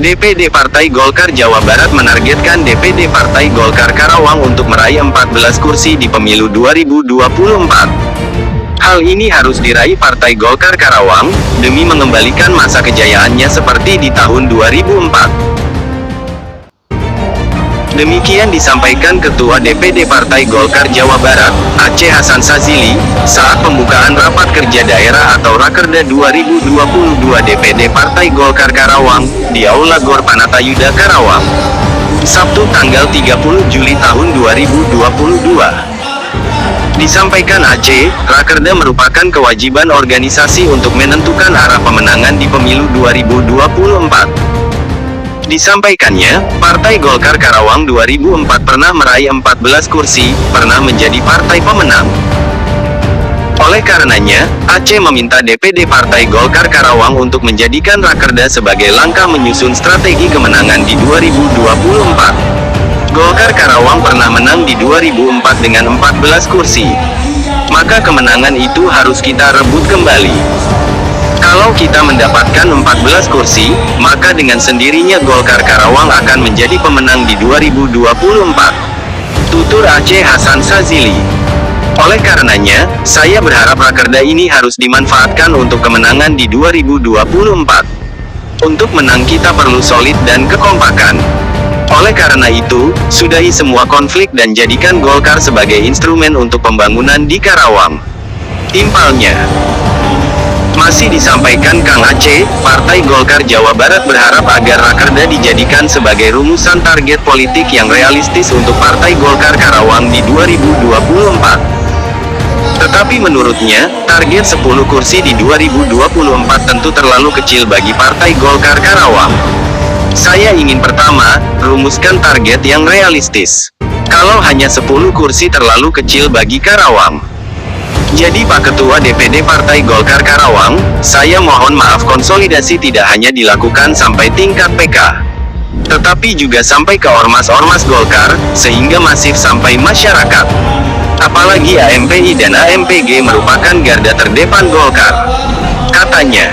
DPD Partai Golkar Jawa Barat menargetkan DPD Partai Golkar Karawang untuk meraih 14 kursi di pemilu 2024. Hal ini harus diraih Partai Golkar Karawang, demi mengembalikan masa kejayaannya seperti di tahun 2004. Demikian disampaikan Ketua DPD Partai Golkar Jawa Barat, Aceh Hasan Sazili, saat pembukaan Rapat Kerja Daerah atau Rakerda 2022 DPD Partai Golkar Karawang, di Aula Gor Panatayuda Karawang, Sabtu tanggal 30 Juli tahun 2022. Disampaikan Aceh, Rakerda merupakan kewajiban organisasi untuk menentukan arah pemenangan di pemilu 2024. Disampaikannya, Partai Golkar Karawang 2004 pernah meraih 14 kursi, pernah menjadi partai pemenang. Oleh karenanya, Aceh meminta DPD Partai Golkar Karawang untuk menjadikan Rakerda sebagai langkah menyusun strategi kemenangan di 2024. Golkar Karawang pernah menang di 2004 dengan 14 kursi. Maka kemenangan itu harus kita rebut kembali. Kalau kita mendapatkan 14 kursi, maka dengan sendirinya Golkar Karawang akan menjadi pemenang di 2024. Tutur Aceh Hasan Sazili. Oleh karenanya, saya berharap Rakerda ini harus dimanfaatkan untuk kemenangan di 2024. Untuk menang kita perlu solid dan kekompakan. Oleh karena itu, sudahi semua konflik dan jadikan Golkar sebagai instrumen untuk pembangunan di Karawang. Timpalnya. Masih disampaikan Kang Aceh, Partai Golkar Jawa Barat berharap agar Rakerda dijadikan sebagai rumusan target politik yang realistis untuk Partai Golkar Karawang di 2024. Tetapi menurutnya, target 10 kursi di 2024 tentu terlalu kecil bagi Partai Golkar Karawang. Saya ingin pertama, rumuskan target yang realistis. Kalau hanya 10 kursi terlalu kecil bagi Karawang. Jadi Pak Ketua DPD Partai Golkar Karawang, saya mohon maaf konsolidasi tidak hanya dilakukan sampai tingkat PK, tetapi juga sampai ke ormas-ormas Golkar, sehingga masif sampai masyarakat. Apalagi AMPI dan AMPG merupakan garda terdepan Golkar. Katanya,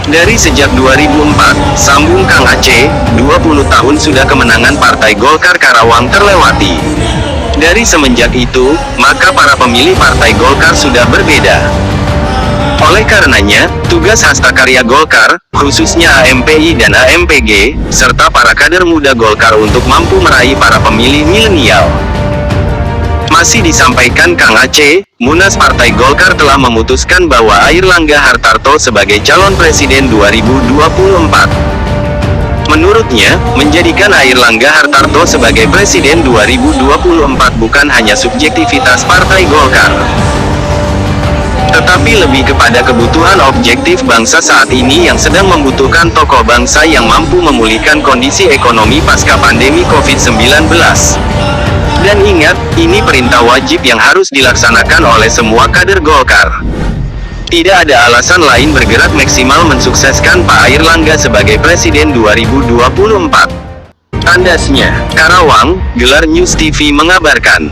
dari sejak 2004, sambung Kang Aceh, 20 tahun sudah kemenangan Partai Golkar Karawang terlewati. Dari semenjak itu, maka para pemilih Partai Golkar sudah berbeda. Oleh karenanya, tugas hasta karya Golkar, khususnya AMPI dan AMPG, serta para kader muda Golkar untuk mampu meraih para pemilih milenial. Masih disampaikan Kang Aceh, Munas Partai Golkar telah memutuskan bahwa Airlangga Hartarto sebagai calon presiden 2024. Menurutnya, menjadikan Airlangga Hartarto sebagai presiden 2024 bukan hanya subjektivitas Partai Golkar, tetapi lebih kepada kebutuhan objektif bangsa saat ini yang sedang membutuhkan tokoh bangsa yang mampu memulihkan kondisi ekonomi pasca pandemi COVID-19. Dan ingat, ini perintah wajib yang harus dilaksanakan oleh semua kader Golkar. Tidak ada alasan lain bergerak maksimal mensukseskan Pak Airlangga sebagai Presiden 2024. Tandasnya, Karawang, Gelar News TV mengabarkan.